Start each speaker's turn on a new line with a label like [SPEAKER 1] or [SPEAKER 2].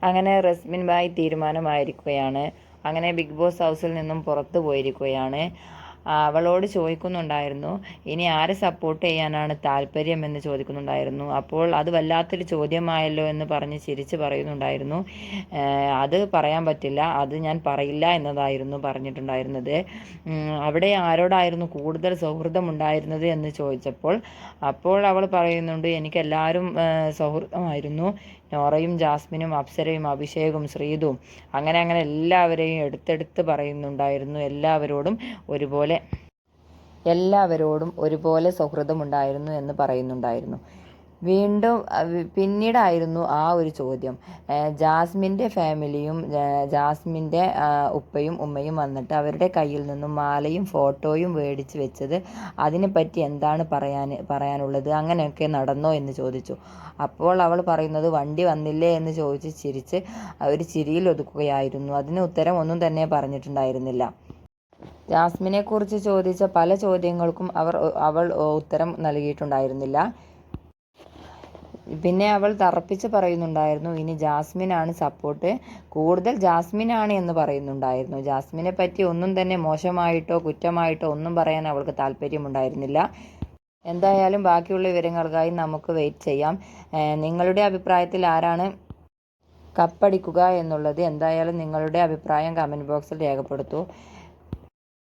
[SPEAKER 1] അങ്ങനെ റസ്മിൻ ഭായ് തീരുമാനമായിരിക്കുകയാണ്. അങ്ങനെ big boss ഹൗസിൽ നിന്നും പുറത്തു പോയിരിക്കുകയാണ്. അവളോട് ചോദിക്കുന്നുണ്ടായിരുന്നു, ഇനി ആരെ സപ്പോർട്ട് ചെയ്യാനാണ് താല്പര്യം എന്ന് ചോദിക്കുന്നുണ്ടായിരുന്നു. അപ്പോൾ അത് വല്ലാത്തൊരു ചോദ്യമായല്ലോ എന്ന് പറഞ്ഞ് ചിരിച്ച് പറയുന്നുണ്ടായിരുന്നു. അത് പറയാൻ പറ്റില്ല, അത് ഞാൻ പറയില്ല എന്നതായിരുന്നു പറഞ്ഞിട്ടുണ്ടായിരുന്നത്. അവിടെ ആരോടായിരുന്നു കൂടുതൽ സൗഹൃദമുണ്ടായിരുന്നത് എന്ന് ചോദിച്ചപ്പോൾ അപ്പോൾ അവൾ പറയുന്നുണ്ട്, എനിക്കെല്ലാവരും സൗഹൃദമായിരുന്നു. നോറയും ജാസ്മിനും അപ്സരയും അഭിഷേകും ശ്രീതും അങ്ങനെ എല്ലാവരെയും എടുത്തെടുത്ത് പറയുന്നുണ്ടായിരുന്നു. എല്ലാവരോടും ഒരുപോലെ സൗഹൃദമുണ്ടായിരുന്നു എന്ന് പറയുന്നുണ്ടായിരുന്നു. വീണ്ടും പിന്നീടായിരുന്നു ആ ഒരു ചോദ്യം. ജാസ്മിൻ്റെ ഫാമിലിയും ജാസ്മിൻ്റെ ഉപ്പയും ഉമ്മയും വന്നിട്ട് അവരുടെ കയ്യിൽ നിന്നും മാലയും ഫോട്ടോയും മേടിച്ച് വെച്ചത്, അതിനെപ്പറ്റി എന്താണ് പറയാനുള്ളത്, അങ്ങനെയൊക്കെ നടന്നോ എന്ന് ചോദിച്ചു. അപ്പോൾ അവൾ പറയുന്നത്, വണ്ടി വന്നില്ലേ എന്ന് ചോദിച്ച് ചിരിച്ച് ഒരു ചിരിയിൽ ഒതുക്കുകയായിരുന്നു. അതിന് ഉത്തരം ഒന്നും തന്നെ പറഞ്ഞിട്ടുണ്ടായിരുന്നില്ല. ജാസ്മിനെക്കുറിച്ച് ചോദിച്ച പല ചോദ്യങ്ങൾക്കും അവൾ ഉത്തരം നൽകിയിട്ടുണ്ടായിരുന്നില്ല. പിന്നെ അവൾ തറപ്പിച്ച് പറയുന്നുണ്ടായിരുന്നു, ഇനി ജാസ്മിനാണ് സപ്പോർട്ട്, കൂടുതൽ ജാസ്മിനാണ് എന്ന് പറയുന്നുണ്ടായിരുന്നു. ജാസ്മിനെ പറ്റി ഒന്നും തന്നെ മോശമായിട്ടോ കുറ്റമായിട്ടോ ഒന്നും പറയാൻ അവൾക്ക് താല്പര്യമുണ്ടായിരുന്നില്ല. എന്തായാലും ബാക്കിയുള്ള വിവരങ്ങൾക്കായി നമുക്ക് വെയിറ്റ് ചെയ്യാം. നിങ്ങളുടെ അഭിപ്രായത്തിൽ ആരാണ് കപ്പടിക്കുക എന്നുള്ളത്, എന്തായാലും നിങ്ങളുടെ അഭിപ്രായം കമൻറ്റ് ബോക്സിൽ രേഖപ്പെടുത്തൂ.